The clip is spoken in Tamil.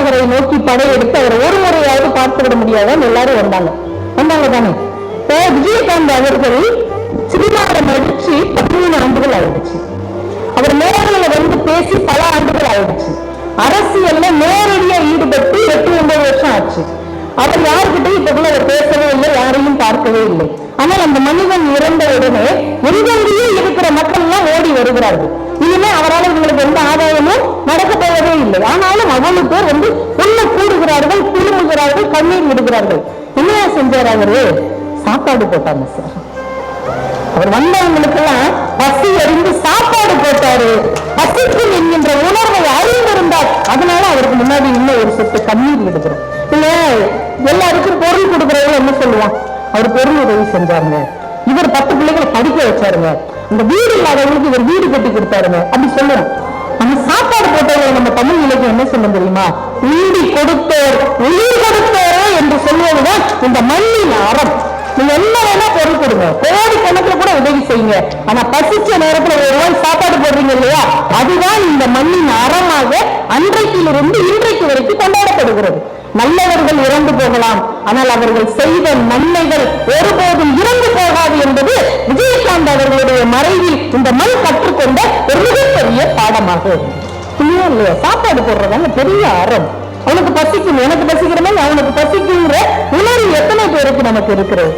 அவரை நோக்கி படையெடுத்து அவர் ஒரு முறையாவது பார்த்து விட முடியாதான் எல்லாரும் வந்தாங்க தானே. விஜயகாந்த் அவர்கள் சினிமாவில் நடிச்சு 13 ஆண்டுகள் ஆயிடுச்சு. அவர் நேரில் வந்து பேசி பல ஆண்டுகள் ஆயிடுச்சு. அரசியல்ல நேரடியா ஈடுபட்டு 8-9 வருஷம் ஆச்சு. அவர் யாருக்கிட்டையும் இப்ப அவர் பேசவே இல்லை, யாரையும் பார்க்கவே இல்லை. ஆனால் அந்த மனிதன் இறந்த உடனே எங்கெங்கேயே இருக்கிற மக்கள் எல்லாம் ஓடி வருகிறார்கள். இனிமே அவரால் இவங்களுக்கு எந்த ஆதாயமும் நடக்க போவதே இல்லை. ஆனாலும் அவ்வளவு பேர் வந்து உள்ள கூடுகிறார்கள், குழுமுகிறார்கள், கண்ணீர் விடுகிறார்கள். என்ன செஞ்சார் அவரு? சாப்பாடு போட்டாங்க சார். அவர் வந்தவங்களுக்கு எல்லாம் பசி அறிந்து சாப்பாடு போட்டாரு. பசிக்கும் என்கின்ற உணர்வை அறிந்திருந்தார். அதனால அவருக்கு முன்னாடி இன்னும் ஒரு சொட்டு கண்ணீர் விடுகிறார். இல்ல எல்லாருக்கும் பொருள் கொடுக்கிறவங்க என்ன சொல்லுவான்? அவர் பொருள் உதவி செஞ்சாருங்க, இவர் 10 பிள்ளைகளை படிக்க வச்சாருங்க, இந்த வீடு இல்லாதவங்களுக்கு இவர் வீடு கட்டி கொடுத்தாருங்க அப்படி சொல்லுவோம். நம்ம சாப்பாடு போட்டவங்க நம்ம தமிழ் இலக்கியம் என்ன சொல்ல தெரியுமா? உண்டி கொடுத்தோர் உயிர் கொடுத்தோரோ என்று சொல்வதுதான் இந்த மண்ணின் அறம். நீங்க என்ன வேணா பொருள் கொடுங்க, கோடி கணக்குல கூட உதவி செய்யுங்க. ஆனா பசிச்ச நேரத்துல ஒரு ரூபாய் சாப்பாடு போடுறீங்க இல்லையா, அதுதான் இந்த மண்ணின் அறமாக அன்றைக்கிலிருந்து இன்றைக்கு வரைக்கும் கொண்டாடப்படுகிறது. நல்லவர்கள் இறந்து போகலாம், ஆனால் அவர்கள் செய்த நன்மைகள் ஒருபோதும் இறந்து போகாது என்பது விஜயகாந்த் அவர்களுடைய மறைவில் இந்த மண் கற்றுக்கொண்ட ஒரு மிகப்பெரிய பாடமாக இல்லையா? சாப்பாடு போடுறதாங்க பெரிய அறம். அவனுக்கு பசிக்கும், எனக்கு பசிக்கிற மாதிரி அவனுக்கு பசிக்குங்கிற உணர்வு எத்தனை பேருக்கு நமக்கு இருக்கிறது?